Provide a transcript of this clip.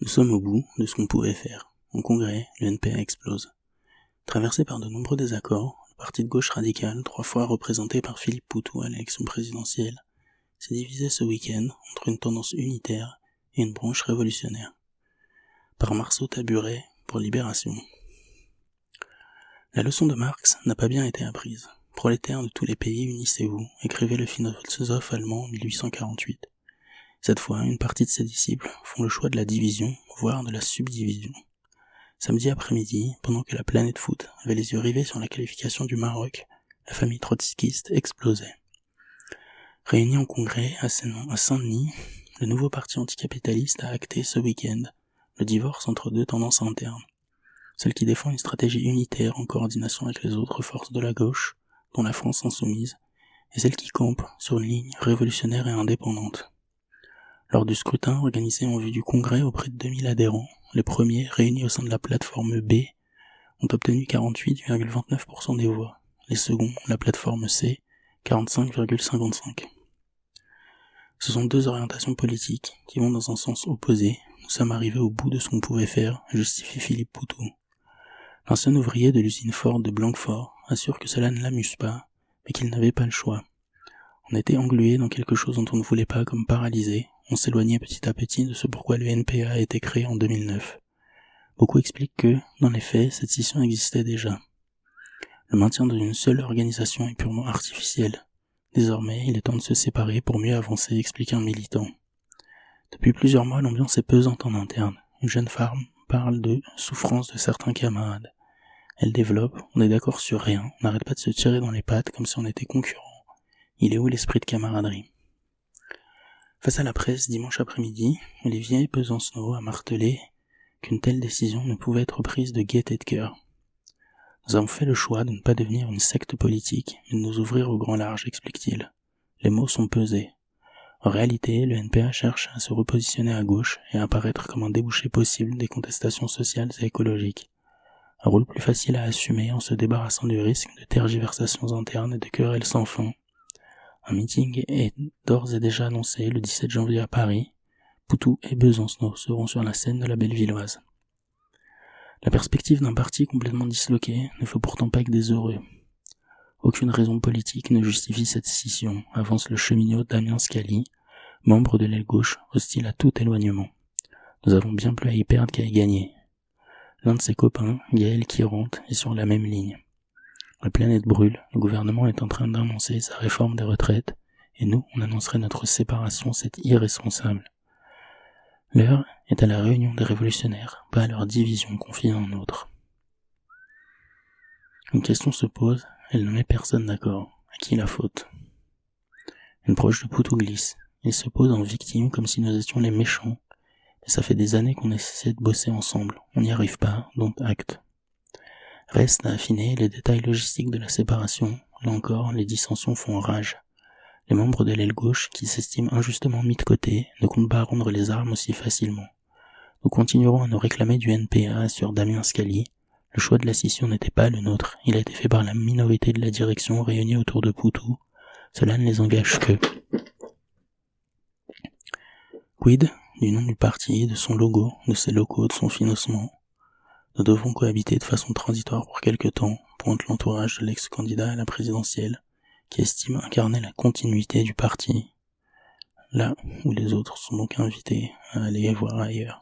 Nous sommes au bout de ce qu'on pouvait faire. En congrès, le NPA explose. Traversé par de nombreux désaccords, le parti de gauche radicale, 3 fois représenté par Philippe Poutou à l'élection présidentielle, s'est divisé ce week-end entre une tendance unitaire et une branche révolutionnaire. Par Marceau Taburet pour Libération. La leçon de Marx n'a pas bien été apprise. Prolétaires de tous les pays, unissez-vous, écrivait le philosophe allemand en 1848. Cette fois, une partie de ses disciples font le choix de la division, voire de la subdivision. Samedi après-midi, pendant que la planète foot avait les yeux rivés sur la qualification du Maroc, la famille trotskiste explosait. Réunis en congrès à Saint-Denis, le nouveau parti anticapitaliste a acté ce week-end le divorce entre deux tendances internes. Celle qui défend une stratégie unitaire en coordination avec les autres forces de la gauche, dont la France insoumise, et celle qui campe sur une ligne révolutionnaire et indépendante. Lors du scrutin organisé en vue du congrès auprès de 2000 adhérents, les premiers, réunis au sein de la plateforme B, ont obtenu 48,29% des voix. Les seconds, la plateforme C, 45,55%. Ce sont deux orientations politiques qui vont dans un sens opposé. Nous sommes arrivés au bout de ce qu'on pouvait faire, justifie Philippe Poutou. L'ancien ouvrier de l'usine Ford de Blanquefort assure que cela ne l'amuse pas, mais qu'il n'avait pas le choix. On était englué dans quelque chose dont on ne voulait pas, comme paralysé. On s'éloignait petit à petit de ce pourquoi le NPA a été créé en 2009. Beaucoup expliquent que, dans les faits, cette scission existait déjà. Le maintien d'une seule organisation est purement artificiel. Désormais, il est temps de se séparer pour mieux avancer, explique un militant. Depuis plusieurs mois, l'ambiance est pesante en interne. Une jeune femme parle de souffrance de certains camarades. Elle développe, on est d'accord sur rien, on n'arrête pas de se tirer dans les pattes comme si on était concurrents. Il est où l'esprit de camaraderie ? Face à la presse, dimanche après-midi, Olivier Besancenot a martelé qu'une telle décision ne pouvait être prise de gaieté de cœur. Nous avons fait le choix de ne pas devenir une secte politique, mais de nous ouvrir au grand large, explique-t-il. Les mots sont pesés. En réalité, le NPA cherche à se repositionner à gauche et à apparaître comme un débouché possible des contestations sociales et écologiques. Un rôle plus facile à assumer en se débarrassant du risque de tergiversations internes et de querelles sans fin. Un meeting est d'ores et déjà annoncé le 17 janvier à Paris. Poutou et Besancenot seront sur la scène de la Bellevilloise. La perspective d'un parti complètement disloqué ne fait pourtant pas que des heureux. Aucune raison politique ne justifie cette scission, avance le cheminot Damien Scali, membre de l'aile gauche, hostile à tout éloignement. Nous avons bien plus à y perdre qu'à y gagner. L'un de ses copains, Gaël Quirante, est sur la même ligne. La planète brûle, le gouvernement est en train d'annoncer sa réforme des retraites, et nous, on annoncerait notre séparation, c'est irresponsable. L'heure est à la réunion des révolutionnaires, pas à leur division confiée à un autre. Une question se pose, elle ne met personne d'accord. À qui la faute ? Une proche de Poutou glisse. Il se pose en victime comme si nous étions les méchants. Et ça fait des années qu'on essaie de bosser ensemble. On n'y arrive pas, donc acte. Reste à affiner les détails logistiques de la séparation. Là encore, les dissensions font rage. Les membres de l'aile gauche, qui s'estiment injustement mis de côté, ne comptent pas rendre les armes aussi facilement. Nous continuerons à nous réclamer du NPA, sur Damien Scali. Le choix de la scission n'était pas le nôtre. Il a été fait par la minorité de la direction réunie autour de Poutou. Cela ne les engage que. Quid du nom du parti, de son logo, de ses locaux, de son financement. Nous devons cohabiter de façon transitoire pour quelque temps, pointe l'entourage de l'ex-candidat à la présidentielle, qui estime incarner la continuité du parti, là où les autres sont donc invités à aller voir ailleurs.